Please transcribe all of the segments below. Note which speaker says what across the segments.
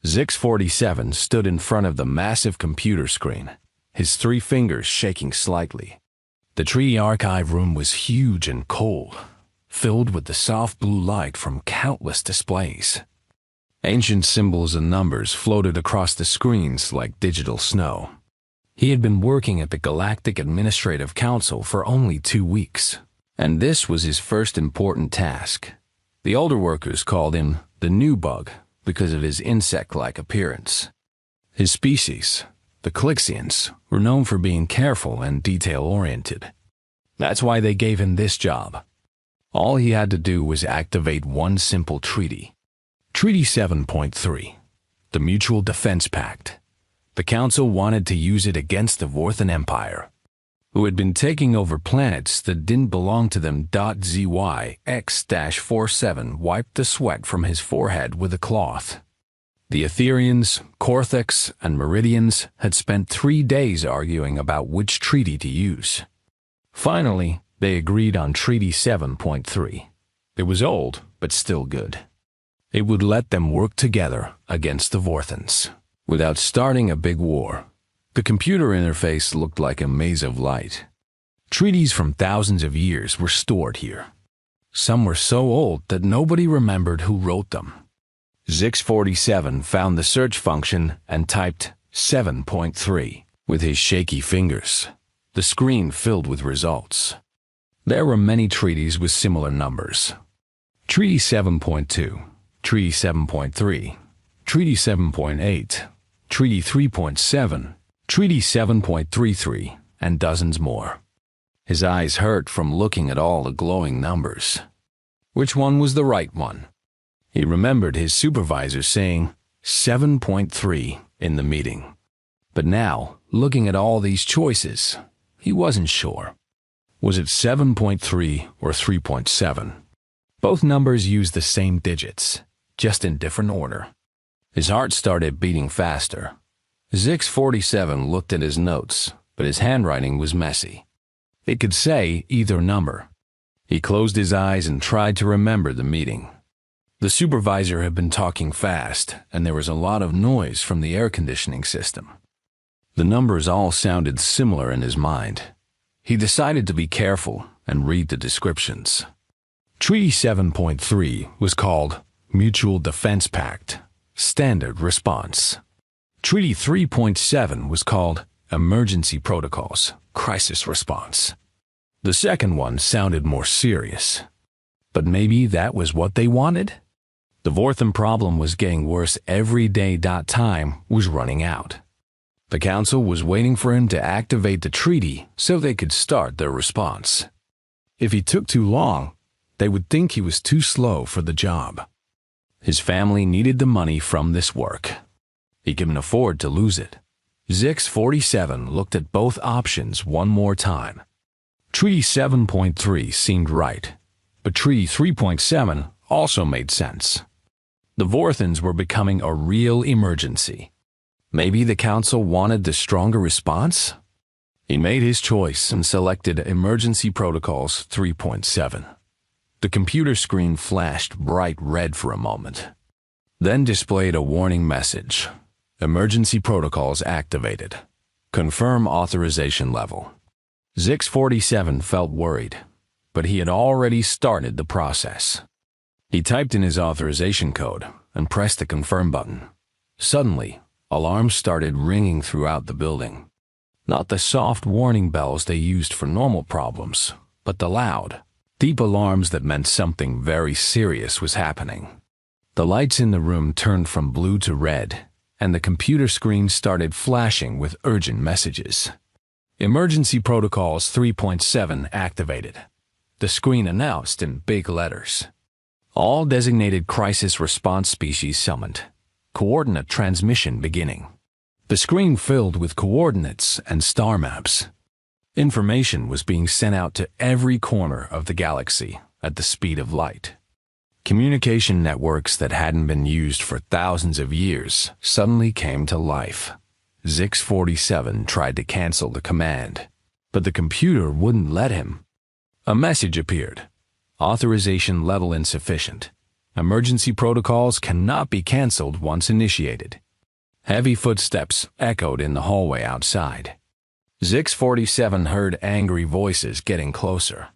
Speaker 1: Zix-47 stood in front of the massive computer screen, his 3 fingers shaking slightly. The treaty archive room was huge and cold, filled with the soft blue light from countless displays. Ancient symbols and numbers floated across the screens like digital snow. He had been working at the Galactic Administrative Council for only 2 weeks, and this was his first important task. The older workers called him the new bug because of his insect-like appearance. His species, the Clixians, were known for being careful and detail-oriented. That's why they gave him this job. All he had to do was activate one simple treaty. Treaty 7.3, the Mutual Defense Pact. The Council wanted to use it against the Vorthan Empire, who had been taking over planets that didn't belong to them. ZYX-47 wiped the sweat from his forehead with a cloth. The Etherians, Cortex, and Meridians had spent 3 days arguing about which treaty to use. Finally, they agreed on Treaty 7.3. It was old, but still good. It would let them work together against the Vorthans, without starting a big war. The computer interface looked like a maze of light. Treaties from thousands of years were stored here. Some were so old that nobody remembered who wrote them. Zix-47 found the search function and typed 7.3 with his shaky fingers. The screen filled with results. There were many treaties with similar numbers. Treaty 7.2, Treaty 7.3, Treaty 7.8, Treaty 3.7, Treaty 7.33, and dozens more. His eyes hurt from looking at all the glowing numbers. Which one was the right one? He remembered his supervisor saying 7.3 in the meeting. But now, looking at all these choices, he wasn't sure. Was it 7.3 or 3.7? Both numbers used the same digits, just in different order. His heart started beating faster. Zix-47 looked at his notes, but his handwriting was messy. It could say either number. He closed his eyes and tried to remember the meeting. The supervisor had been talking fast, and there was a lot of noise from the air conditioning system. The numbers all sounded similar in his mind. He decided to be careful and read the descriptions. Treaty 7.3 was called Mutual Defense Pact, Standard Response. Treaty 3.7 was called Emergency Protocols, Crisis Response. The second one sounded more serious. But maybe that was what they wanted? The Vorthan problem was getting worse every day. Time was running out. The Council was waiting for him to activate the treaty so they could start their response. If he took too long, they would think he was too slow for the job. His family needed the money from this work. He couldn't afford to lose it. Zix-47 looked at both options one more time. Treaty 7.3 seemed right, but Treaty 3.7 also made sense. The Vorthans were becoming a real emergency. Maybe the Council wanted the stronger response? He made his choice and selected Emergency Protocols 3.7. The computer screen flashed bright red for a moment, then displayed a warning message. Emergency Protocols activated. Confirm authorization level. Zix-47 felt worried, but he had already started the process. He typed in his authorization code and pressed the confirm button. Suddenly, alarms started ringing throughout the building. Not the soft warning bells they used for normal problems, but the loud, deep alarms that meant something very serious was happening. The lights in the room turned from blue to red, and the computer screen started flashing with urgent messages. Emergency Protocols 3.7 activated. The screen announced in big letters. All designated crisis response species summoned. Coordinate transmission beginning. The screen filled with coordinates and star maps. Information was being sent out to every corner of the galaxy at the speed of light. Communication networks that hadn't been used for thousands of years suddenly came to life. Zix-47 tried to cancel the command, but the computer wouldn't let him. A message appeared. Authorization level insufficient. Emergency protocols cannot be canceled once initiated. Heavy footsteps echoed in the hallway outside. Zix-47 heard angry voices getting closer.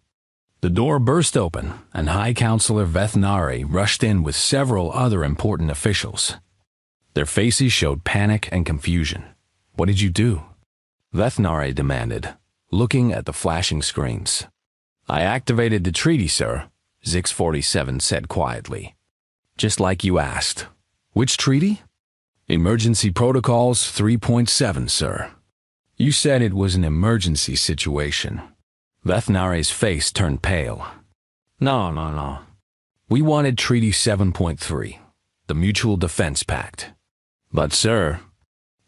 Speaker 1: The door burst open, and High Counselor Vethnari rushed in with several other important officials. Their faces showed panic and confusion. "What did you do?" Vethnari demanded, looking at the flashing screens. "I activated the treaty, sir," Zix-47 said quietly. "Just like you asked." "Which treaty?" "Emergency Protocols 3.7, sir." "You said it was an emergency situation." Vethnari's face turned pale. No. We wanted Treaty 7.3, the Mutual Defense Pact. But, sir,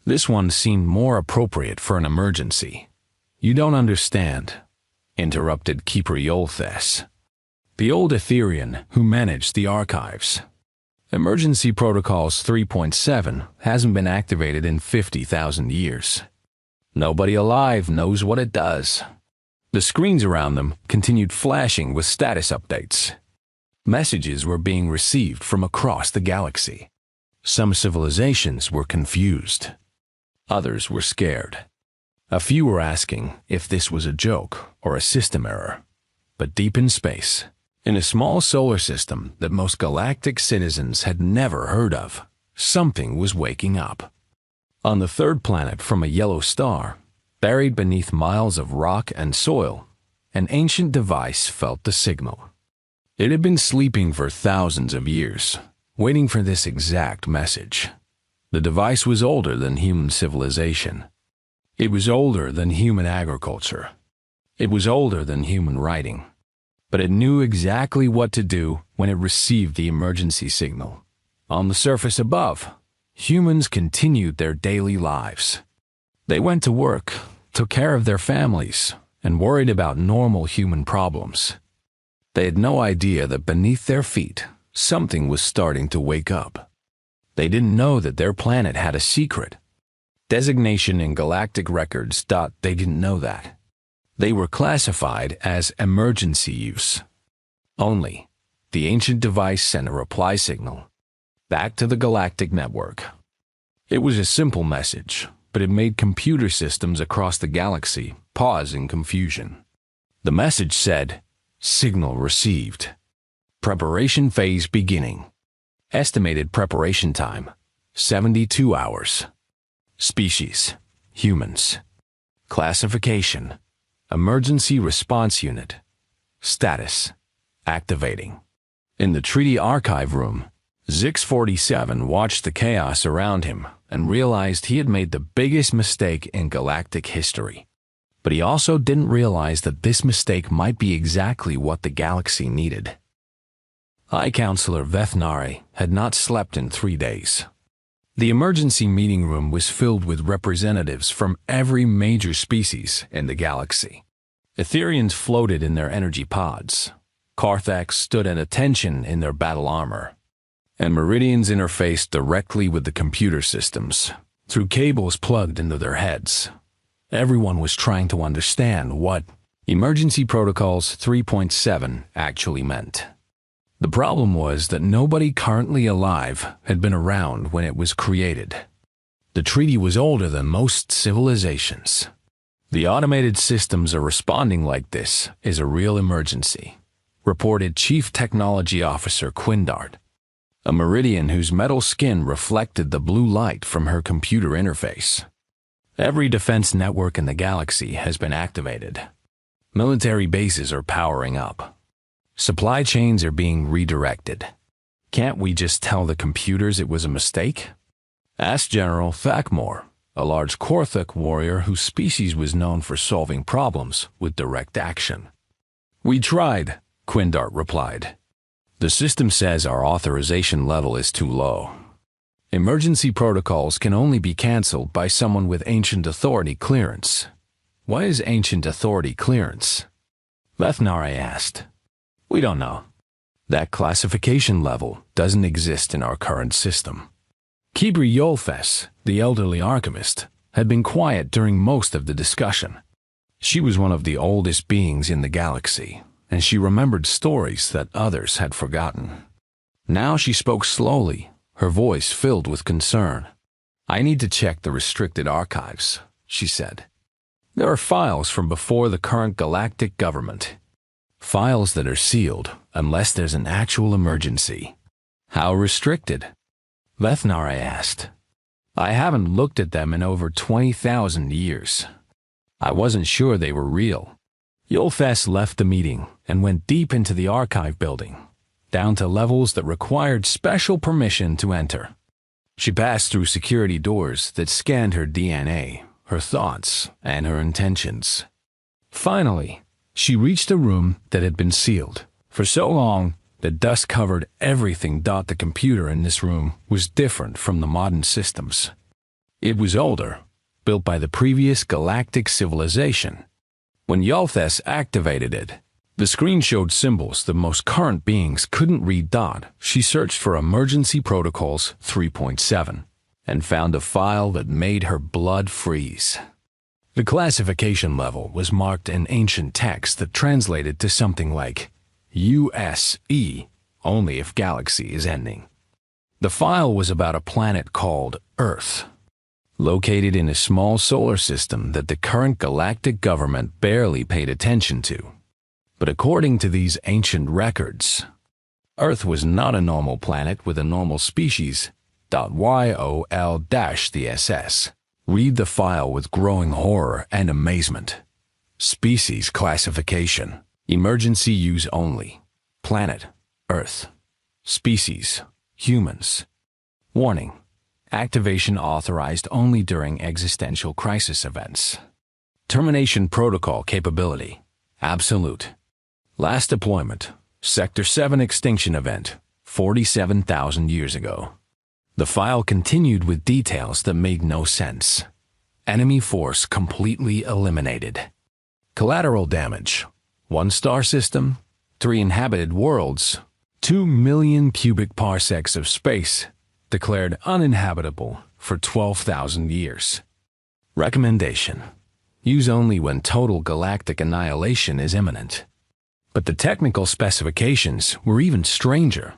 Speaker 1: this one seemed more appropriate for an emergency." "You don't understand," interrupted Keeper Yolthes, the old Etherean who managed the archives. "Emergency Protocols 3.7 hasn't been activated in 50,000 years. Nobody alive knows what it does." The screens around them continued flashing with status updates. Messages were being received from across the galaxy. Some civilizations were confused. Others were scared. A few were asking if this was a joke or a system error. But deep in space, in a small solar system that most galactic citizens had never heard of, something was waking up. On the third planet from a yellow star, buried beneath miles of rock and soil, an ancient device felt the signal. It had been sleeping for thousands of years, waiting for this exact message. The device was older than human civilization. It was older than human agriculture. It was older than human writing. But it knew exactly what to do when it received the emergency signal. On the surface above, humans continued their daily lives. They went to work, took care of their families, and worried about normal human problems. They had no idea that beneath their feet, something was starting to wake up. They didn't know that their planet had a secret. Designation in galactic records. They didn't know that. They were classified as emergency use. Only, the ancient device sent a reply signal back to the galactic network. It was a simple message, but it made computer systems across the galaxy pause in confusion. The message said, "Signal received. Preparation phase beginning. Estimated preparation time, 72 hours. Species, humans. Classification, emergency response unit. Status, activating." In the treaty archive room, Zix-47 watched the chaos around him and realized he had made the biggest mistake in galactic history. But he also didn't realize that this mistake might be exactly what the galaxy needed. High Counselor Vethnari had not slept in 3 days. The emergency meeting room was filled with representatives from every major species in the galaxy. Ethereans floated in their energy pods. Carthax stood at attention in their battle armor. And Meridians interfaced directly with the computer systems, through cables plugged into their heads. Everyone was trying to understand what Emergency Protocols 3.7 actually meant. The problem was that nobody currently alive had been around when it was created. The treaty was older than most civilizations. The automated systems are responding like this is a real emergency, reported Chief Technology Officer Quindart, a Meridian whose metal skin reflected the blue light from her computer interface. Every defense network in the galaxy has been activated. Military bases are powering up. Supply chains are being redirected. Can't we just tell the computers it was a mistake? Ask General Thakmore, a large Korthak warrior whose species was known for solving problems with direct action. "We tried," Quindart replied. "The system says our authorization level is too low. Emergency protocols can only be canceled by someone with Ancient Authority clearance." "What is Ancient Authority clearance?" Vethnari asked. "We don't know. That classification level doesn't exist in our current system." Keeper Yolthes, the elderly alchemist, had been quiet during most of the discussion. She was one of the oldest beings in the galaxy, and she remembered stories that others had forgotten. Now she spoke slowly, her voice filled with concern. "I need to check the restricted archives," she said. "There are files from before the current galactic government. Files that are sealed unless there's an actual emergency." "How restricted?" Vethnar asked. "I haven't looked at them in over 20,000 years. I wasn't sure they were real." Yulfes left the meeting and went deep into the archive building, down to levels that required special permission to enter. She passed through security doors that scanned her DNA, her thoughts, and her intentions. Finally, she reached a room that had been sealed. For so long, the dust covered everything. The computer in this room was different from the modern systems. It was older, built by the previous galactic civilization. When Yulfes activated it, the screen showed symbols that most current beings couldn't read. She searched for Emergency Protocols 3.7 and found a file that made her blood freeze. The classification level was marked in ancient text that translated to something like USE, only if galaxy is ending. The file was about a planet called Earth, located in a small solar system that the current galactic government barely paid attention to. But according to these ancient records, Earth was not a normal planet with a normal species. YOL-the-SS. Read the file with growing horror and amazement. Species classification. Emergency use only. Planet, Earth. Species, humans. Warning. Activation authorized only during existential crisis events. Termination protocol capability. Absolute. Last deployment. Sector 7 extinction event. 47,000 years ago. The file continued with details that made no sense. Enemy force completely eliminated. Collateral damage. 1 star system, 3 inhabited worlds, 2 million cubic parsecs of space, declared uninhabitable for 12,000 years. Recommendation. Use only when total galactic annihilation is imminent. But the technical specifications were even stranger.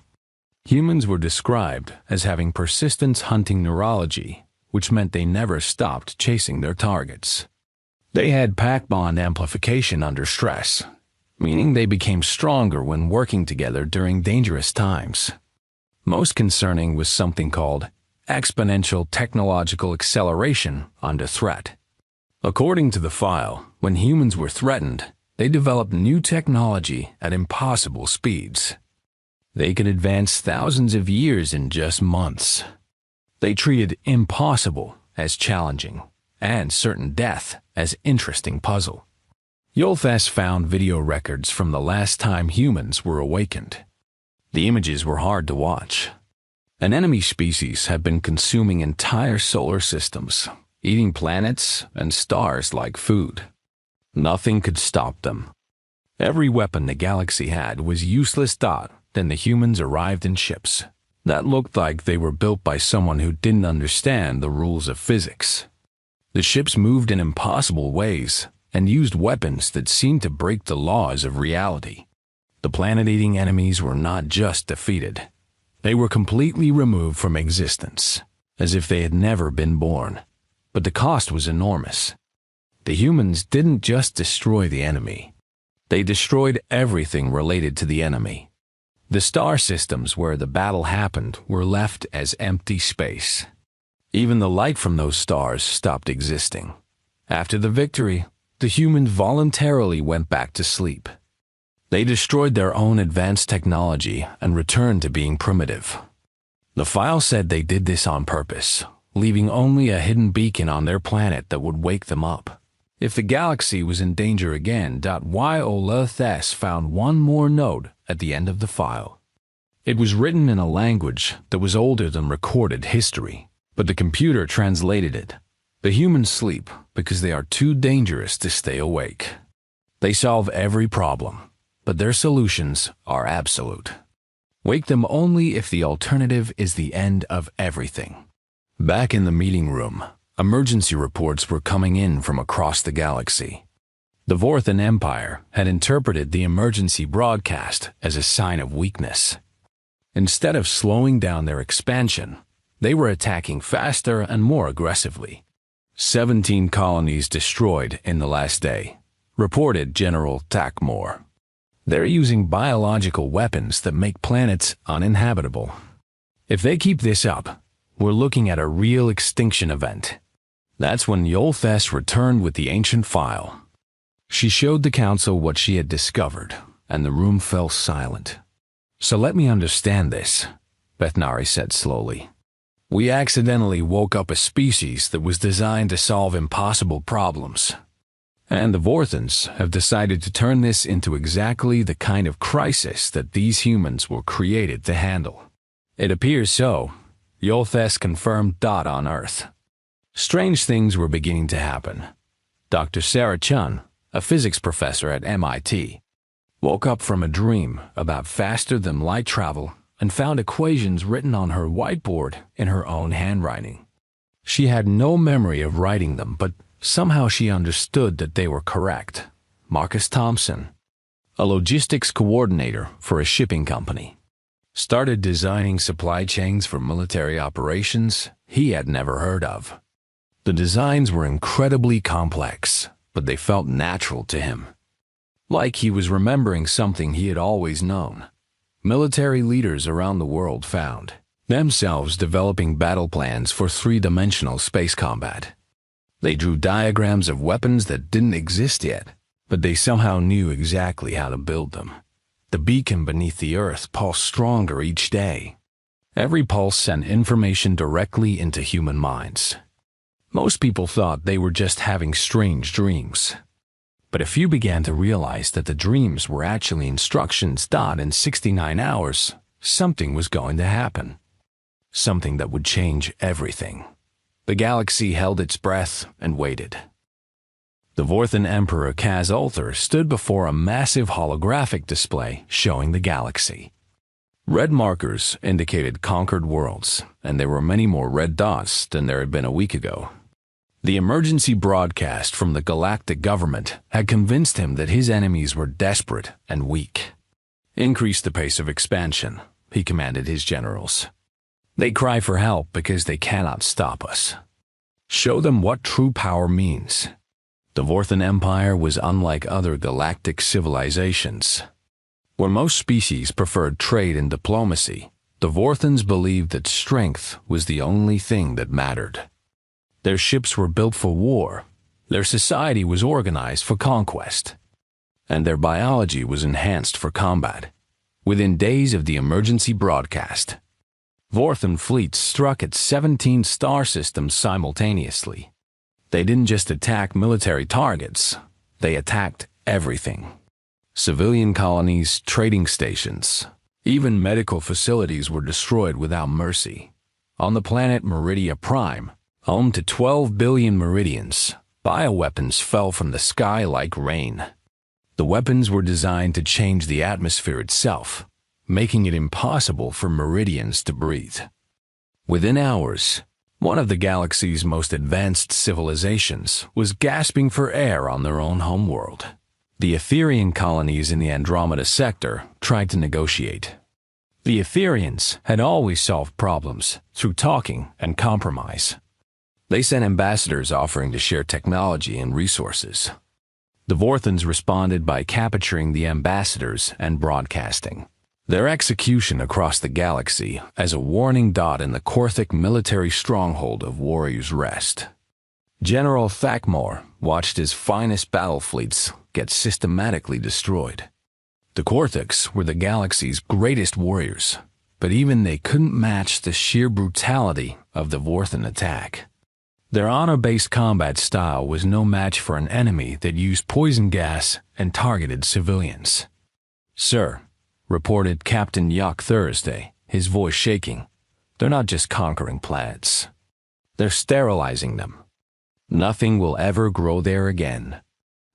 Speaker 1: Humans were described as having persistence hunting neurology, which meant they never stopped chasing their targets. They had pack bond amplification under stress, meaning they became stronger when working together during dangerous times. Most concerning was something called exponential technological acceleration under threat. According to the file, when humans were threatened, they developed new technology at impossible speeds. They could advance thousands of years in just months. They treated impossible as challenging and certain death as interesting puzzle. Yulfes found video records from the last time humans were awakened. The images were hard to watch. An enemy species had been consuming entire solar systems, eating planets and stars like food. Nothing could stop them. Every weapon the galaxy had was useless. Then the humans arrived in ships that looked like they were built by someone who didn't understand the rules of physics. The ships moved in impossible ways and used weapons that seemed to break the laws of reality. The planet-eating enemies were not just defeated. They were completely removed from existence, as if they had never been born. But the cost was enormous. The humans didn't just destroy the enemy. They destroyed everything related to the enemy. The star systems where the battle happened were left as empty space. Even the light from those stars stopped existing. After the victory, the humans voluntarily went back to sleep. They destroyed their own advanced technology and returned to being primitive. The file said they did this on purpose, leaving only a hidden beacon on their planet that would wake them up. If the galaxy was in danger again, Yulfes found one more note at the end of the file. It was written in a language that was older than recorded history, but the computer translated it. The humans sleep because they are too dangerous to stay awake. They solve every problem, but their solutions are absolute. Wake them only if the alternative is the end of everything. Back in the meeting room, emergency reports were coming in from across the galaxy. The Vorthan Empire had interpreted the emergency broadcast as a sign of weakness. Instead of slowing down their expansion, they were attacking faster and more aggressively. 17 colonies destroyed in the last day, reported General Tackmore. They're using biological weapons that make planets uninhabitable. If they keep this up, we're looking at a real extinction event. That's when Yolthes returned with the ancient file. She showed the council what she had discovered, and the room fell silent. So let me understand this, Bethnari said slowly. We accidentally woke up a species that was designed to solve impossible problems. And the Vorthans have decided to turn this into exactly the kind of crisis that these humans were created to handle. It appears so, Yolthes confirmed on Earth. Strange things were beginning to happen. Dr. Sarah Chun, a physics professor at MIT, woke up from a dream about faster-than-light travel and found equations written on her whiteboard in her own handwriting. She had no memory of writing them, but somehow she understood that they were correct. Marcus Thompson, a logistics coordinator for a shipping company, started designing supply chains for military operations he had never heard of. The designs were incredibly complex, but they felt natural to him. Like he was remembering something he had always known. Military leaders around the world found themselves developing battle plans for three-dimensional space combat. They drew diagrams of weapons that didn't exist yet, but they somehow knew exactly how to build them. The beacon beneath the Earth pulsed stronger each day. Every pulse sent information directly into human minds. Most people thought they were just having strange dreams. But a few began to realize that the dreams were actually instructions. In 69 hours, something was going to happen. Something that would change everything. The galaxy held its breath and waited. The Vorthan Emperor Kaz Ulthar stood before a massive holographic display showing the galaxy. Red markers indicated conquered worlds, and there were many more red dots than there had been a week ago. The emergency broadcast from the galactic government had convinced him that his enemies were desperate and weak. Increase the pace of expansion, he commanded his generals. They cry for help because they cannot stop us. Show them what true power means. The Vorthan Empire was unlike other galactic civilizations. Where most species preferred trade and diplomacy, the Vorthans believed that strength was the only thing that mattered. Their ships were built for war, their society was organized for conquest, and their biology was enhanced for combat. Within days of the emergency broadcast, Vorthan fleets struck at 17 star systems simultaneously. They didn't just attack military targets, they attacked everything. Civilian colonies, trading stations, even medical facilities were destroyed without mercy. On the planet Meridia Prime, home to 12 billion Meridians, bioweapons fell from the sky like rain. The weapons were designed to change the atmosphere itself, making it impossible for Meridians to breathe. Within hours, one of the galaxy's most advanced civilizations was gasping for air on their own homeworld. The Etherian colonies in the Andromeda sector tried to negotiate. The Etherians had always solved problems through talking and compromise. They sent ambassadors offering to share technology and resources. The Vorthans responded by capturing the ambassadors and broadcasting their execution across the galaxy as a warning dot in the Korthic military stronghold of Warrior's Rest. General Thakmor watched his finest battle fleets get systematically destroyed. The Korthics were the galaxy's greatest warriors, but even they couldn't match the sheer brutality of the Vorthan attack. Their honor-based combat style was no match for an enemy that used poison gas and targeted civilians. "Sir," reported Captain Yuck Thursday, his voice shaking, "they're not just conquering planets. They're sterilizing them. Nothing will ever grow there again."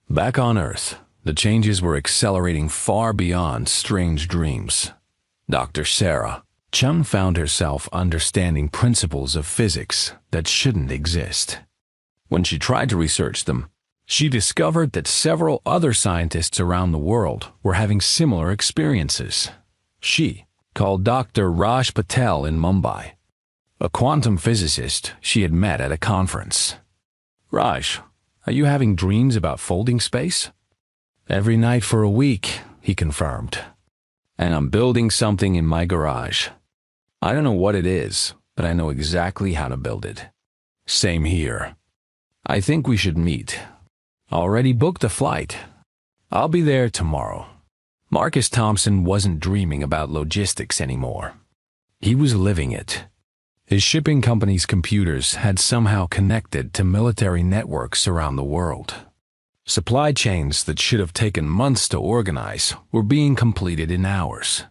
Speaker 1: Back on Earth, the changes were accelerating far beyond strange dreams. Dr. Sarah Chun found herself understanding principles of physics that shouldn't exist. When she tried to research them, she discovered that several other scientists around the world were having similar experiences. She, called Dr. Raj Patel in Mumbai, a quantum physicist she had met at a conference. "Raj, are you having dreams about folding space?" "Every night for a week," he confirmed. "And I'm building something in my garage. I don't know what it is, but I know exactly how to build it." "Same here. I think we should meet. Already booked a flight. I'll be there tomorrow." Marcus Thompson wasn't dreaming about logistics anymore. He was living it. His shipping company's computers had somehow connected to military networks around the world. Supply chains that should have taken months to organize were being completed in hours.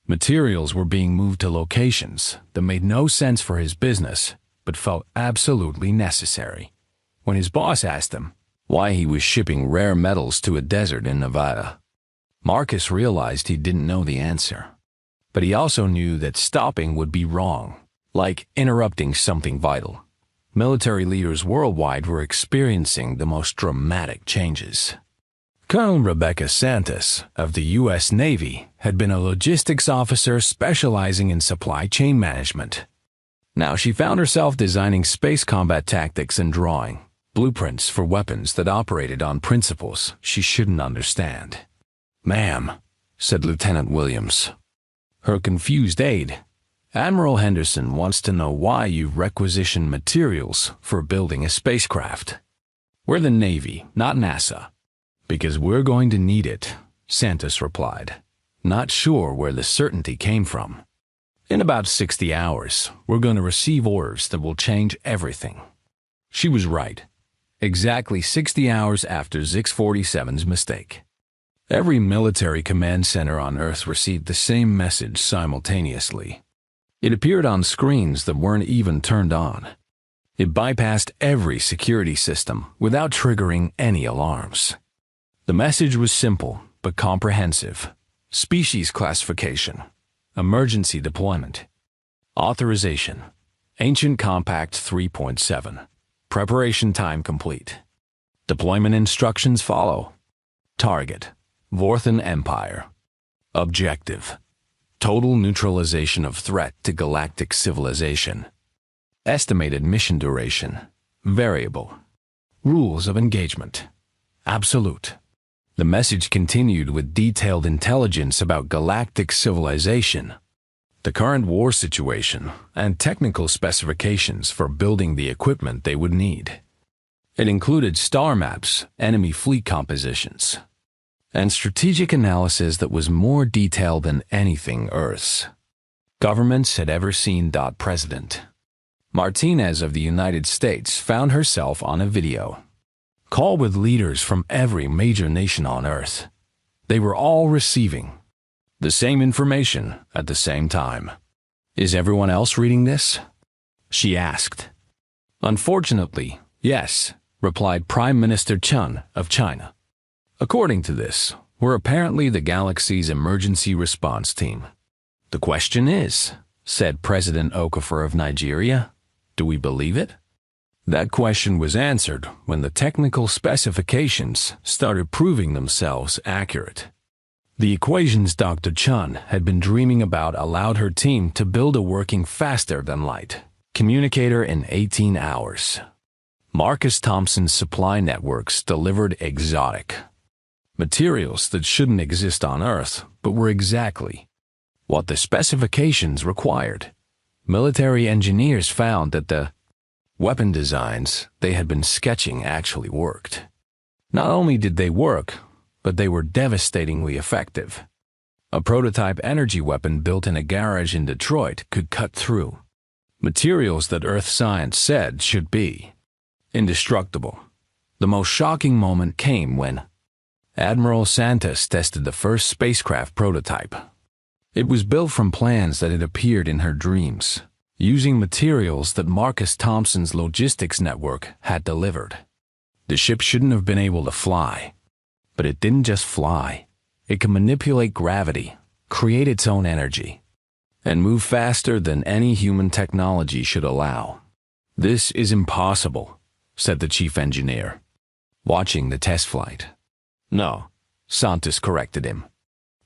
Speaker 1: Materials were being moved to locations that made no sense for his business, but felt absolutely necessary. When his boss asked him why he was shipping rare metals to a desert in Nevada, Marcus realized he didn't know the answer. But he also knew that stopping would be wrong, like interrupting something vital. Military leaders worldwide were experiencing the most dramatic changes. Colonel Rebecca Santos of the U.S. Navy had been a logistics officer specializing in supply chain management. Now she found herself designing space combat tactics and drawing blueprints for weapons that operated on principles she shouldn't understand. "Ma'am," said Lieutenant Williams, her confused aide, "Admiral Henderson wants to know why you've requisitioned materials for building a spacecraft." "We're the Navy, not NASA." "Because we're going to need it," Santos replied, not sure where the certainty came from. "In about 60 hours, we're going to receive orders that will change everything." She was right. Exactly 60 hours after Zix-47's mistake. Every military command center on Earth received the same message simultaneously. It appeared on screens that weren't even turned on. It bypassed every security system without triggering any alarms. The message was simple but comprehensive. Species classification, emergency deployment, authorization, Ancient Compact 3.7, preparation time complete. Deployment instructions follow. Target, Vorthan Empire. Objective, total neutralization of threat to galactic civilization. Estimated mission duration, variable. Rules of engagement, absolute. The message continued with detailed intelligence about galactic civilization, the current war situation, and technical specifications for building the equipment they would need. It included star maps, enemy fleet compositions, and strategic analysis that was more detailed than anything Earth's governments had ever seen. President Martinez of the United States found herself on a video call with leaders from every major nation on Earth. They were all receiving the same information at the same time. "Is everyone else reading this?" she asked. "Unfortunately, yes," replied Prime Minister Chen of China. "According to this, we're apparently the galaxy's emergency response team." "The question is," said President Okafor of Nigeria, "do we believe it?" That question was answered when the technical specifications started proving themselves accurate. The equations Dr. Chun had been dreaming about allowed her team to build a working faster-than-light communicator in 18 hours. Marcus Thompson's supply networks delivered exotic materials that shouldn't exist on Earth, but were exactly what the specifications required. Military engineers found that the weapon designs they had been sketching actually worked. Not only did they work, but they were devastatingly effective. A prototype energy weapon built in a garage in Detroit could cut through materials that Earth science said should be indestructible. The most shocking moment came when Admiral Santos tested the first spacecraft prototype. It was built from plans that had appeared in her dreams, using materials that Marcus Thompson's logistics network had delivered. The ship shouldn't have been able to fly, but it didn't just fly. It could manipulate gravity, create its own energy, and move faster than any human technology should allow. "This is impossible," said the chief engineer, watching the test flight. "No," Santos corrected him.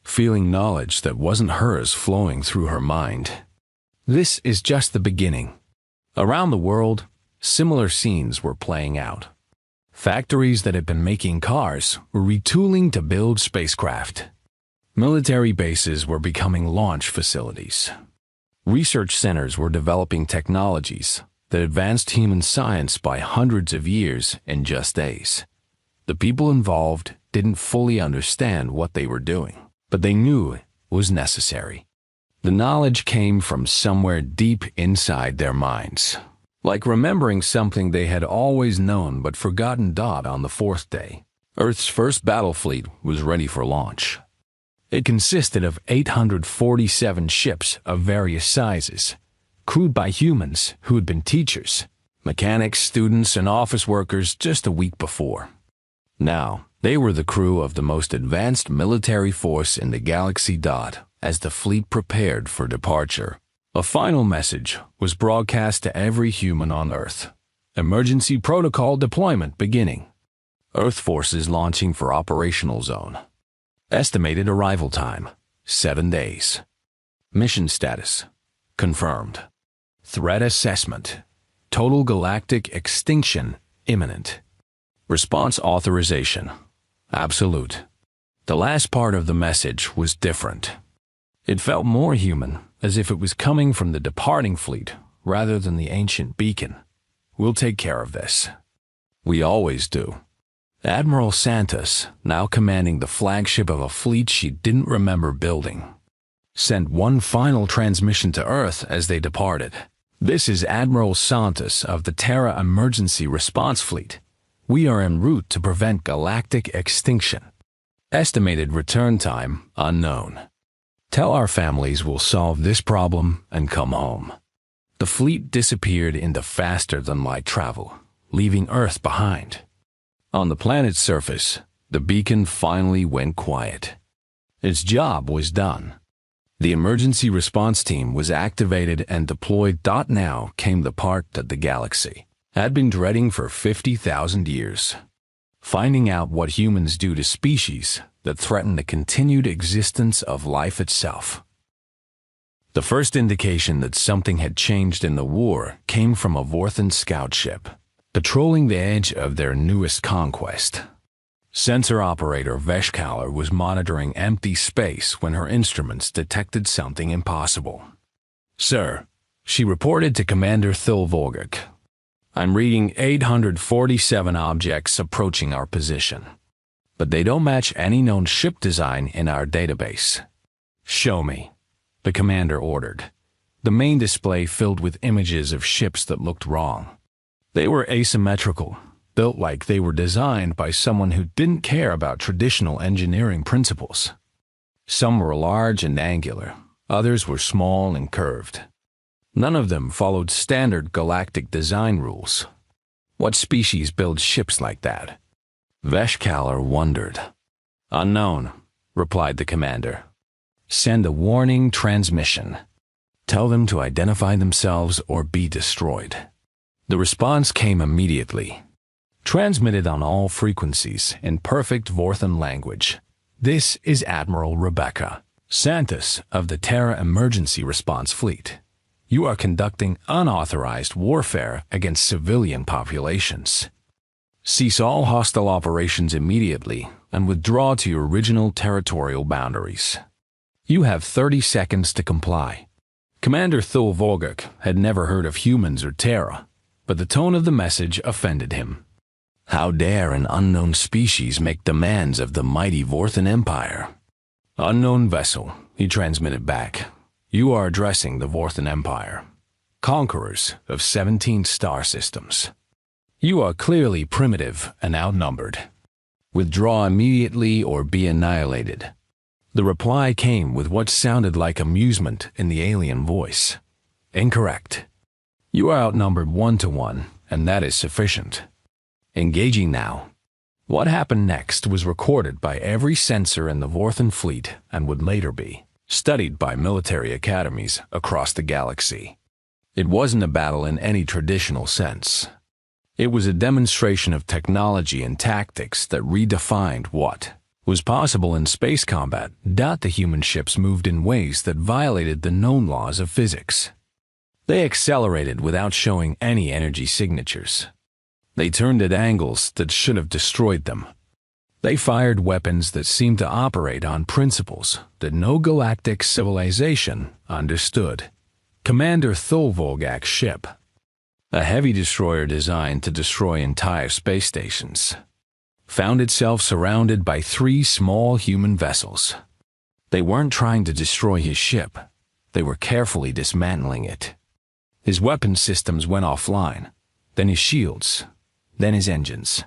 Speaker 1: feeling knowledge that wasn't hers flowing through her mind. This is just the beginning. Around the world, similar scenes were playing out. Factories that had been making cars were retooling to build spacecraft. Military bases were becoming launch facilities. Research centers were developing technologies that advanced human science by hundreds of years in just days. The people involved didn't fully understand what they were doing, but they knew it was necessary. The knowledge came from somewhere deep inside their minds, like remembering something they had always known but forgotten. On the fourth day, Earth's first battle fleet was ready for launch. It consisted of 847 ships of various sizes, crewed by humans who had been teachers, mechanics, students, and office workers just a week before. Now, they were the crew of the most advanced military force in the galaxy. As the fleet prepared for departure, a final message was broadcast to every human on Earth. Emergency protocol deployment beginning. Earth forces launching for operational zone. Estimated arrival time, 7 days. Mission status, confirmed. Threat assessment, total galactic extinction imminent. Response authorization, absolute. The last part of the message was different. It felt more human, as if it was coming from the departing fleet rather than the ancient beacon. We'll take care of this. We always do. Admiral Santos, now commanding the flagship of a fleet she didn't remember building, sent one final transmission to Earth as they departed. This is Admiral Santos of the Terra Emergency Response Fleet. We are en route to prevent galactic extinction. Estimated return time unknown. Tell our families we'll solve this problem and come home. The fleet disappeared into faster-than-light travel, leaving Earth behind. On the planet's surface, the beacon finally went quiet. Its job was done. The emergency response team was activated and deployed. Now came the part that the galaxy had been dreading for 50,000 years. Finding out what humans do to species that threaten the continued existence of life itself. The first indication that something had changed in the war came from a Vorthan scout ship, patrolling the edge of their newest conquest. Sensor operator Veshkalar was monitoring empty space when her instruments detected something impossible. "Sir," she reported to Commander Thilvorgak, "I'm reading 847 objects approaching our position, but they don't match any known ship design in our database." "Show me," the commander ordered, the main display filled with images of ships that looked wrong. They were asymmetrical, built like they were designed by someone who didn't care about traditional engineering principles. Some were large and angular, others were small and curved. None of them followed standard galactic design rules. What species builds ships like that? Veshkalar wondered. "Unknown," replied the commander. "Send a warning transmission. Tell them to identify themselves or be destroyed." The response came immediately, transmitted on all frequencies in perfect Vorthan language. "This is Admiral Rebecca Santos of the Terra Emergency Response Fleet. You are conducting unauthorized warfare against civilian populations. Cease all hostile operations immediately and withdraw to your original territorial boundaries. You have 30 seconds to comply." Commander Thilvorgak had never heard of humans or Terra, but the tone of the message offended him. How dare an unknown species make demands of the mighty Vorthan Empire? "Unknown vessel," he transmitted back. "You are addressing the Vorthan Empire, conquerors of 17 star systems. You are clearly primitive and outnumbered. Withdraw immediately or be annihilated." The reply came with what sounded like amusement in the alien voice. "Incorrect. You are outnumbered 1-to-1, and that is sufficient. Engaging now." What happened next was recorded by every sensor in the Vorthan fleet and would later be studied by military academies across the galaxy. It wasn't a battle in any traditional sense. It was a demonstration of technology and tactics that redefined what was possible in space combat. The human ships moved in ways that violated the known laws of physics. They accelerated without showing any energy signatures. They turned at angles that should have destroyed them. They fired weapons that seemed to operate on principles that no galactic civilization understood. Commander Thulvorgak's ship, a heavy destroyer designed to destroy entire space stations, found itself surrounded by 3 small human vessels. They weren't trying to destroy his ship. They were carefully dismantling it. His weapon systems went offline, then his shields, then his engines.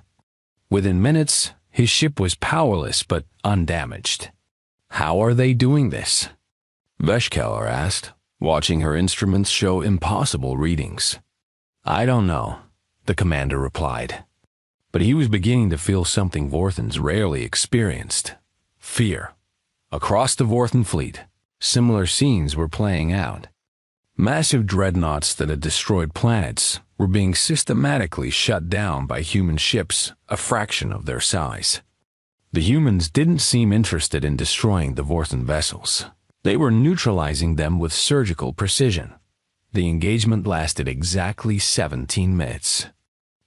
Speaker 1: Within minutes, his ship was powerless but undamaged. How are they doing this? Veshkeller asked, watching her instruments show impossible readings. I don't know, the commander replied. But he was beginning to feel something Vorthons rarely experienced: fear. Across the Vorthon fleet, similar scenes were playing out. Massive dreadnoughts that had destroyed planets were being systematically shut down by human ships a fraction of their size. The humans didn't seem interested in destroying the Vorthon vessels. They were neutralizing them with surgical precision. The engagement lasted exactly 17 minutes.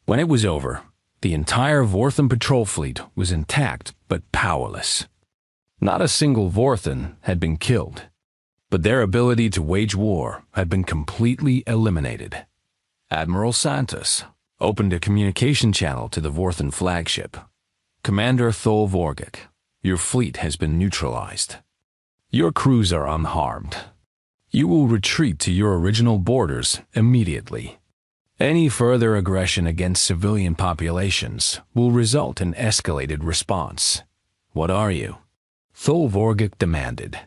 Speaker 1: When it was over, the entire Vorthon patrol fleet was intact but powerless. Not a single Vorthon had been killed, but their ability to wage war had been completely eliminated. Admiral Santos opened a communication channel to the Vorthon flagship. Commander Thulvorgak, your fleet has been neutralized. Your crews are unharmed. You will retreat to your original borders immediately. Any further aggression against civilian populations will result in escalated response. What are you? Thulvorgak demanded.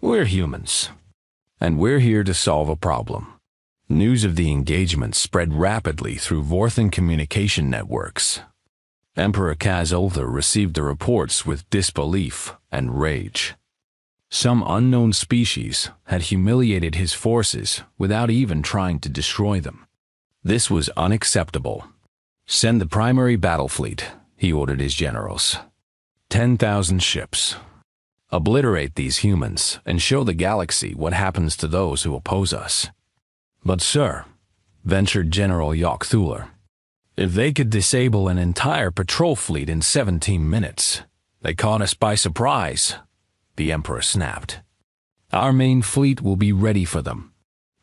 Speaker 1: We're humans, and we're here to solve a problem. News of the engagement spread rapidly through Vorthon communication networks. Emperor Kaz-Ulthar received the reports with disbelief and rage. Some unknown species had humiliated his forces without even trying to destroy them. This was unacceptable. Send the primary battle fleet, he ordered his generals. 10,000 ships. Obliterate these humans and show the galaxy what happens to those who oppose us. But sir, ventured General Yog-Thular, if they could disable an entire patrol fleet in 17 minutes, they caught us by surprise, the Emperor snapped. Our main fleet will be ready for them.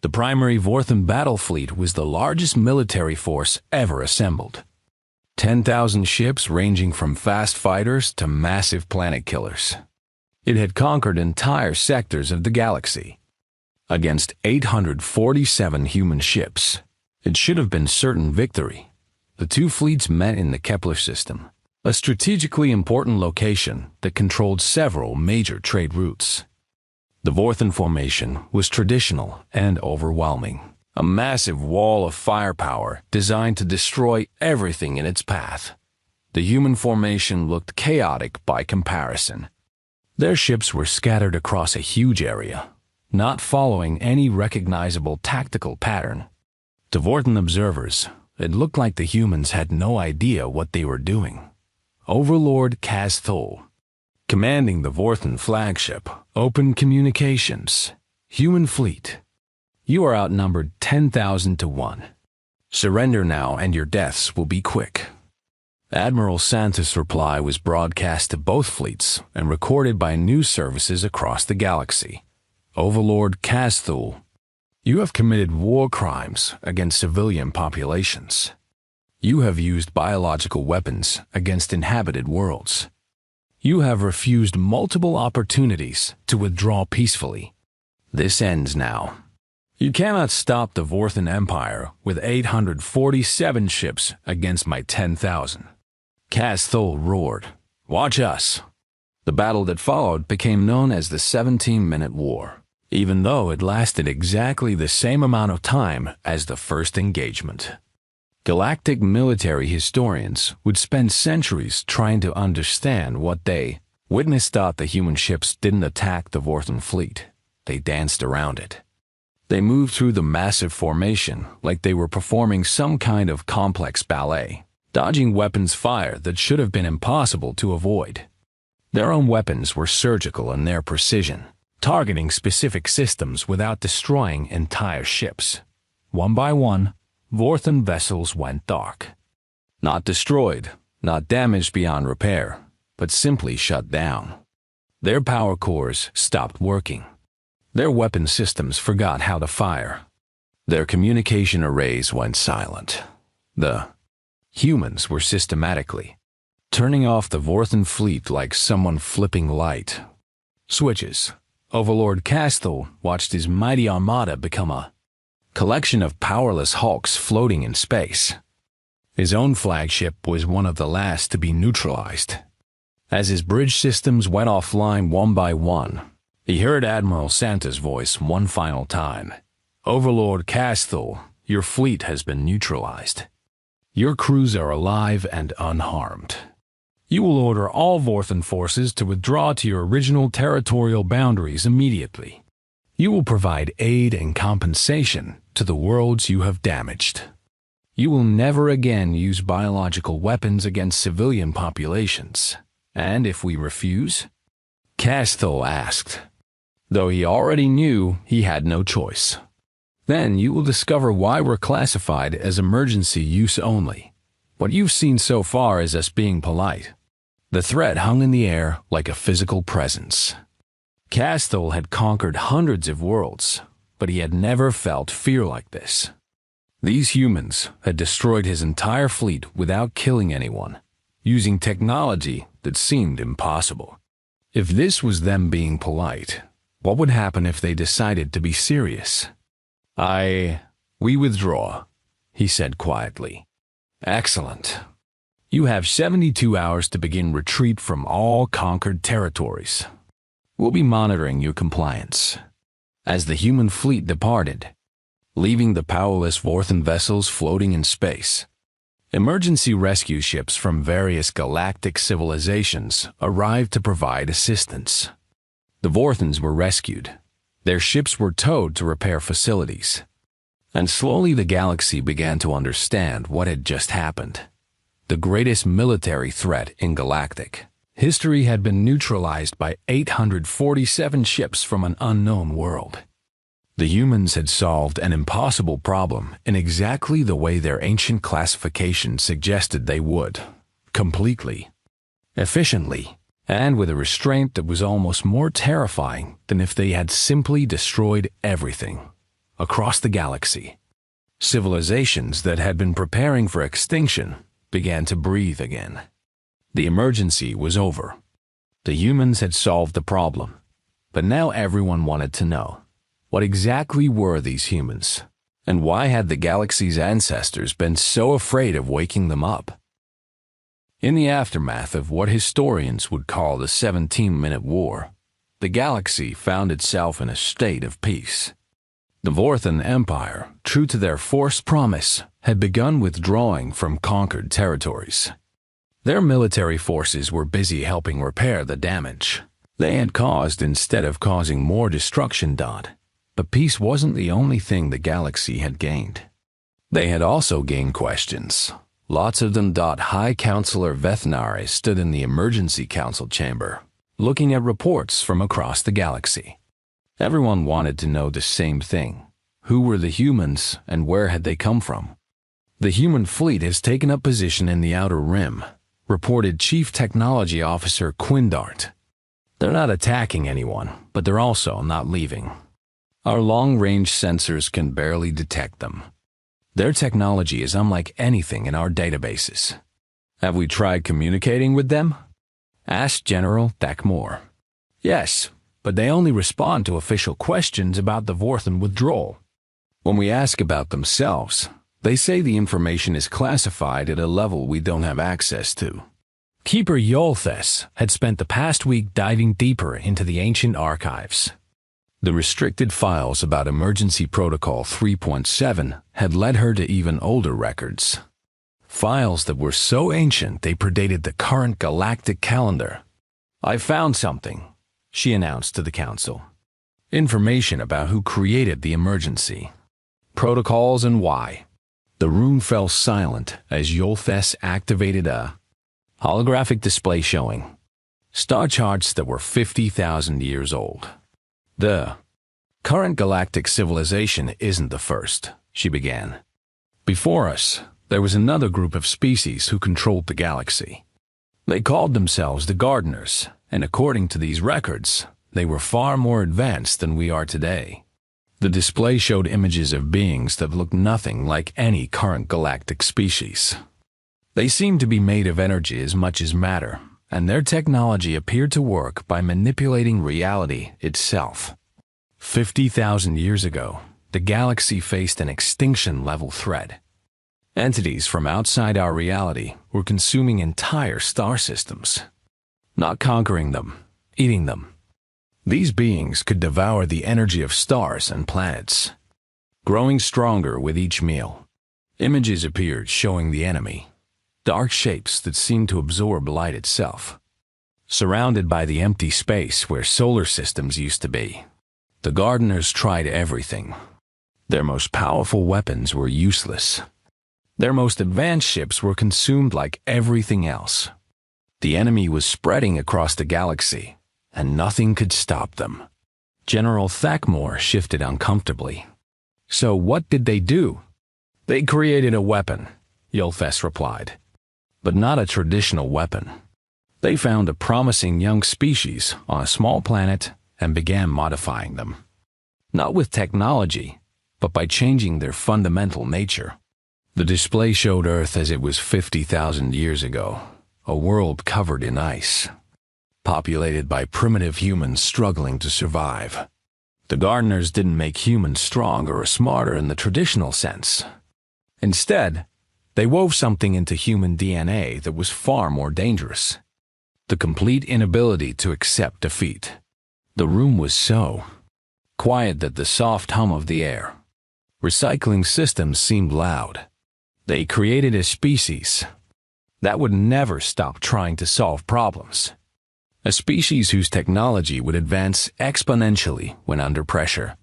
Speaker 1: The primary Vorthon battle fleet was the largest military force ever assembled. 10,000 ships ranging from fast fighters to massive planet killers. It had conquered entire sectors of the galaxy. Against 847 human ships, it should have been certain victory. The 2 fleets met in the Kepler system, a strategically important location that controlled several major trade routes. The Vorthon formation was traditional and overwhelming, a massive wall of firepower designed to destroy everything in its path. The human formation looked chaotic by comparison. Their ships were scattered across a huge area, not following any recognizable tactical pattern. To Vorthon observers, it looked like the humans had no idea what they were doing. Overlord Kaz-Thul, commanding the Vorthon flagship, opened communications. Human fleet, you are outnumbered 10,000 to 1. Surrender now and your deaths will be quick. Admiral Santos' reply was broadcast to both fleets and recorded by news services across the galaxy. Overlord Kaz-Thul, you have committed war crimes against civilian populations. You have used biological weapons against inhabited worlds. You have refused multiple opportunities to withdraw peacefully. This ends now. You cannot stop the Vorthon Empire with 847 ships against my 10,000. Kaz-Thul roared, "Watch us." The battle that followed became known as the 17-minute war, even though it lasted exactly the same amount of time as the first engagement. Galactic military historians would spend centuries trying to understand what they witnessed. The human ships didn't attack the Vorthon fleet. They danced around it. They moved through the massive formation like they were performing some kind of complex ballet, dodging weapons fire that should have been impossible to avoid. Their own weapons were surgical in their precision, targeting specific systems without destroying entire ships. One by one, Vorthan vessels went dark. Not destroyed, not damaged beyond repair, but simply shut down. Their power cores stopped working. Their weapon systems forgot how to fire. Their communication arrays went silent. The humans were systematically turning off the Vorthan fleet like someone flipping light switches. Overlord Castle watched his mighty armada become a collection of powerless hulks floating in space. His own flagship was one of the last to be neutralized. As his bridge systems went offline one by one, he heard Admiral Santa's voice one final time. "Overlord Castle, your fleet has been neutralized. Your crews are alive and unharmed. You will order all Vorthan forces to withdraw to your original territorial boundaries immediately. You will provide aid and compensation to the worlds you have damaged. You will never again use biological weapons against civilian populations. And if we refuse?" Castle asked, though he already knew he had no choice. "Then you will discover why we're classified as emergency use only. What you've seen so far is us being polite." The threat hung in the air like a physical presence. Castle had conquered hundreds of worlds, but he had never felt fear like this. These humans had destroyed his entire fleet without killing anyone, using technology that seemed impossible. If this was them being polite, what would happen if they decided to be serious? We withdraw," he said quietly. "Excellent. You have 72 hours to begin retreat from all conquered territories. We'll be monitoring your compliance." As the human fleet departed, leaving the powerless Vorthan vessels floating in space, emergency rescue ships from various galactic civilizations arrived to provide assistance. The Vorthans were rescued. Their ships were towed to repair facilities. And slowly the galaxy began to understand what had just happened. The greatest military threat in galactic history had been neutralized by 847 ships from an unknown world. The humans had solved an impossible problem in exactly the way their ancient classification suggested they would. Completely, efficiently, and with a restraint that was almost more terrifying than if they had simply destroyed everything across the galaxy. Civilizations that had been preparing for extinction began to breathe again. The emergency was over. The humans had solved the problem, but now everyone wanted to know, what exactly were these humans, and why had the galaxy's ancestors been so afraid of waking them up? In the aftermath of what historians would call the 17-minute war, the galaxy found itself in a state of peace. The Vorthan Empire, true to their forced promise, had begun withdrawing from conquered territories. Their military forces were busy helping repair the damage they had caused instead of causing more destruction. But peace wasn't the only thing the galaxy had gained. They had also gained questions. Lots of them. High Counselor Vethnari stood in the emergency council chamber, looking at reports from across the galaxy. Everyone wanted to know the same thing. Who were the humans and where had they come from? "The human fleet has taken up position in the Outer Rim," reported Chief Technology Officer Quindart. "They're not attacking anyone, but they're also not leaving. Our long-range sensors can barely detect them. Their technology is unlike anything in our databases." "Have we tried communicating with them?" asked General Thakmor. "Yes, but they only respond to official questions about the Vorthan withdrawal. When we ask about themselves, they say the information is classified at a level we don't have access to." Keeper Yolthes had spent the past week diving deeper into the ancient archives. The restricted files about Emergency Protocol 3.7 had led her to even older records. Files that were so ancient they predated the current galactic calendar. "I found something," she announced to the council. "Information about who created the emergency, protocols, and why." The room fell silent as Yolthes activated a holographic display showing Star charts that were 50,000 years old. The current galactic civilization isn't the first, she began. Before us, there was another group of species who controlled the galaxy. They called themselves the Gardeners, and according to these records, they were far more advanced than we are today. The display showed images of beings that looked nothing like any current galactic species. They seemed to be made of energy as much as matter, and their technology appeared to work by manipulating reality itself. 50,000 years ago, the galaxy faced an extinction-level threat. Entities from outside our reality were consuming entire star systems, not conquering them, eating them. These beings could devour the energy of stars and planets, growing stronger with each meal. Images appeared showing the enemy, dark shapes that seemed to absorb light itself. Surrounded by the empty space where solar systems used to be, the Gardeners tried everything. Their most powerful weapons were useless. Their most advanced ships were consumed like everything else. The enemy was spreading across the galaxy, and nothing could stop them. General Thakmore shifted uncomfortably. So what did they do? They created a weapon, Yulfes replied. But not a traditional weapon. They found a promising young species on a small planet and began modifying them. Not with technology, but by changing their fundamental nature. The display showed Earth as it was 50,000 years ago, a world covered in ice, populated by primitive humans struggling to survive. The Gardeners didn't make humans stronger or smarter in the traditional sense. Instead, they wove something into human DNA that was far more dangerous: the complete inability to accept defeat. The room was so quiet that the soft hum of the air. Recycling systems seemed loud. They created a species that would never stop trying to solve problems. A species whose technology would advance exponentially when under pressure.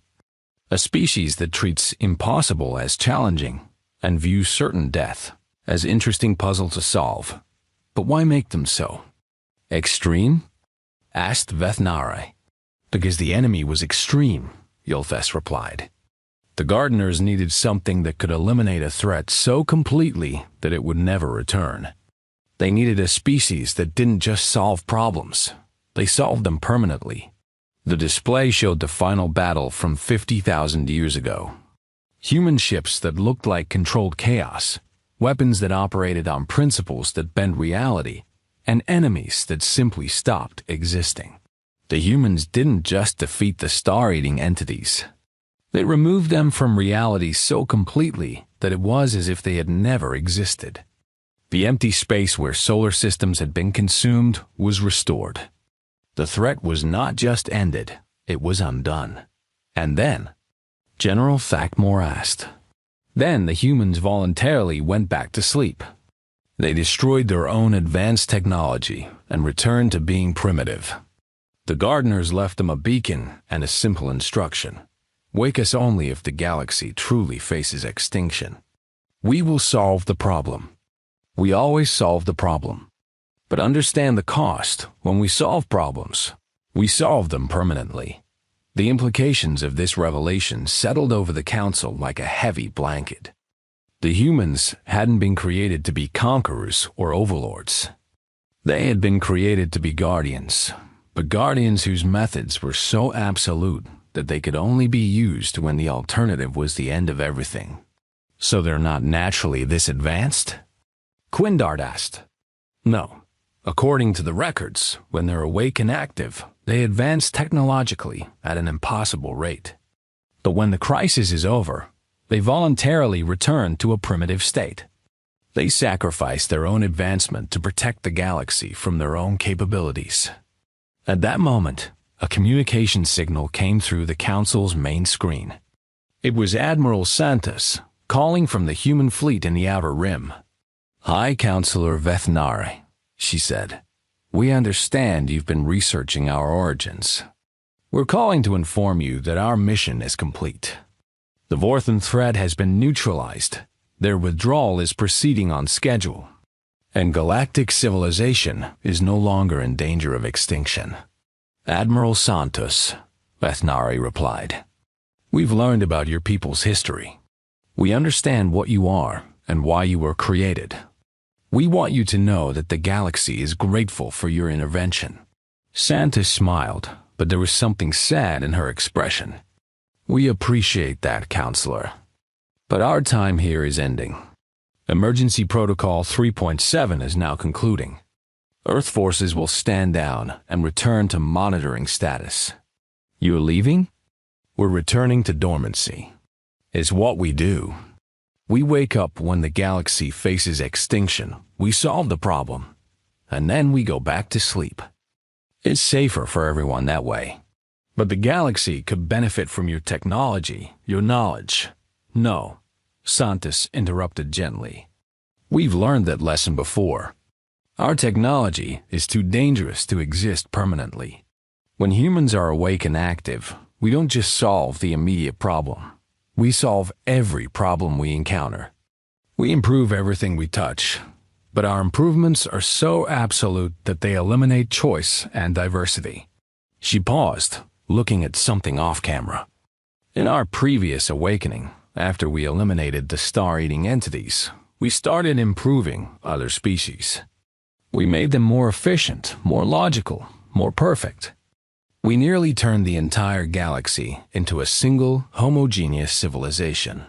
Speaker 1: A species that treats impossible as challenging and views certain death as interesting puzzle to solve. But why make them so extreme? Asked Vethnare. Because the enemy was extreme, Yulfes replied. The Gardeners needed something that could eliminate a threat so completely that it would never return. They needed a species that didn't just solve problems, they solved them permanently. The display showed the final battle from 50,000 years ago. Human ships that looked like controlled chaos, weapons that operated on principles that bend reality, and enemies that simply stopped existing. The humans didn't just defeat the star-eating entities. They removed them from reality so completely that it was as if they had never existed. The empty space where solar systems had been consumed was restored. The threat was not just ended, it was undone. And then, General Thakmore asked. Then the humans voluntarily went back to sleep. They destroyed their own advanced technology and returned to being primitive. The Gardeners left them a beacon and a simple instruction. Wake us only if the galaxy truly faces extinction. We will solve the problem. We always solve the problem. But understand the cost. When we solve problems, we solve them permanently. The implications of this revelation settled over the council like a heavy blanket. The humans hadn't been created to be conquerors or overlords. They had been created to be guardians, but guardians whose methods were so absolute that they could only be used when the alternative was the end of everything. So they're not naturally this advanced? Quindard asked. No. According to the records, when they're awake and active, they advance technologically at an impossible rate. But when the crisis is over, they voluntarily return to a primitive state. They sacrifice their own advancement to protect the galaxy from their own capabilities. At that moment, a communication signal came through the Council's main screen. It was Admiral Santos, calling from the human fleet in the Outer Rim. "Hi, Counselor Vethnare," she said. "We understand you've been researching our origins. We're calling to inform you that our mission is complete. The Vorthan threat has been neutralized. Their withdrawal is proceeding on schedule. and galactic civilization is no longer in danger of extinction. Admiral Santos, Bethnari replied. We've learned about your people's history. We understand what you are and why you were created. We want you to know that the galaxy is grateful for your intervention. Santos smiled, but there was something sad in her expression. We appreciate that, Counselor. But our time here is ending. Emergency Protocol 3.7 is now concluding. Earth forces will stand down and return to monitoring status. You're leaving? We're returning to dormancy. It's what we do. We wake up when the galaxy faces extinction. We solve the problem, and then we go back to sleep. It's safer for everyone that way. But the galaxy could benefit from your technology, your knowledge. No, Santos interrupted gently. We've learned that lesson before. Our technology is too dangerous to exist permanently. When humans are awake and active, we don't just solve the immediate problem. We solve every problem we encounter. We improve everything we touch, but our improvements are so absolute that they eliminate choice and diversity. She paused, looking at something off camera. In our previous awakening, after we eliminated the star-eating entities, we started improving other species. We made them more efficient, more logical, more perfect. We nearly turned the entire galaxy into a single, homogeneous civilization.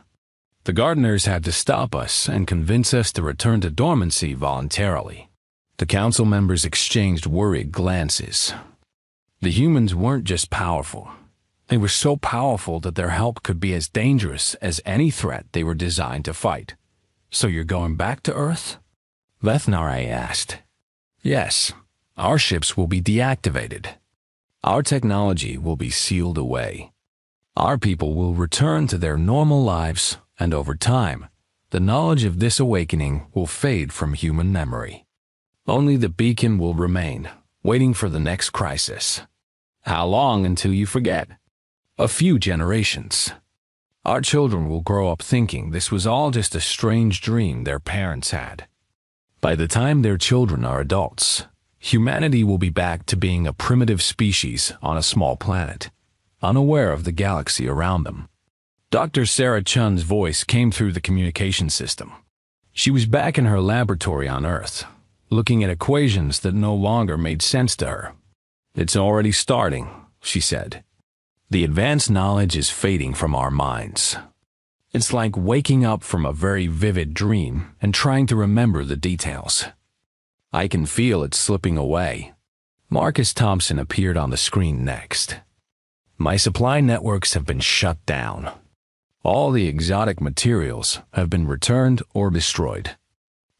Speaker 1: The gardeners had to stop us and convince us to return to dormancy voluntarily. The council members exchanged worried glances. The humans weren't just powerful. They were so powerful that their help could be as dangerous as any threat they were designed to fight. So you're going back to Earth? Bethnari asked. Yes, our ships will be deactivated. Our technology will be sealed away. Our people will return to their normal lives, and over time, the knowledge of this awakening will fade from human memory. Only the beacon will remain, waiting for the next crisis. How long until you forget? A few generations. Our children will grow up thinking this was all just a strange dream their parents had. By the time their children are adults, humanity will be back to being a primitive species on a small planet, unaware of the galaxy around them. Dr. Sarah Chun's voice came through the communication system. She was back in her laboratory on Earth, looking at equations that no longer made sense to her. It's already starting, she said. The advanced knowledge is fading from our minds. It's like waking up from a very vivid dream and trying to remember the details. I can feel it slipping away. Marcus Thompson appeared on the screen next. My supply networks have been shut down. All the exotic materials have been returned or destroyed.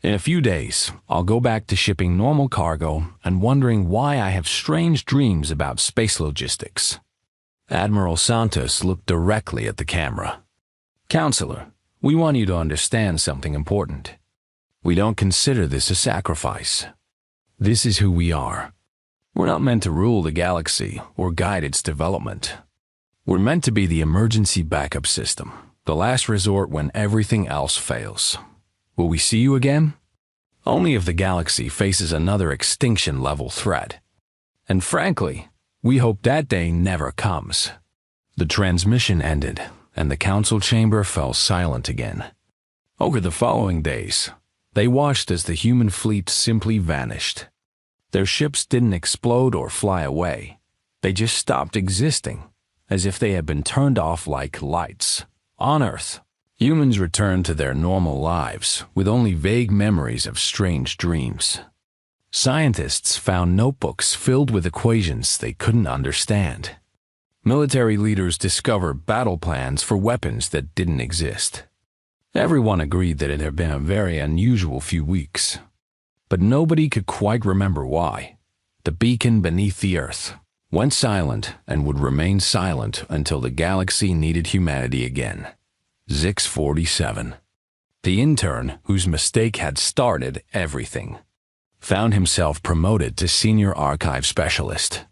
Speaker 1: In a few days, I'll go back to shipping normal cargo and wondering why I have strange dreams about space logistics. Admiral Santos looked directly at the camera. Counselor, we want you to understand something important. We don't consider this a sacrifice. This is who we are. We're not meant to rule the galaxy or guide its development. We're meant to be the emergency backup system, the last resort when everything else fails. Will we see you again? Only if the galaxy faces another extinction-level threat. And frankly, we hope that day never comes. The transmission ended, and the council chamber fell silent again. Over the following days, they watched as the human fleet simply vanished. Their ships didn't explode or fly away. They just stopped existing, as if they had been turned off like lights. On Earth, humans returned to their normal lives with only vague memories of strange dreams. Scientists found notebooks filled with equations they couldn't understand. Military leaders discovered battle plans for weapons that didn't exist. Everyone agreed that it had been a very unusual few weeks. But nobody could quite remember why. The beacon beneath the Earth went silent and would remain silent until the galaxy needed humanity again. Zix 47. The intern, whose mistake had started everything, found himself promoted to senior archive specialist.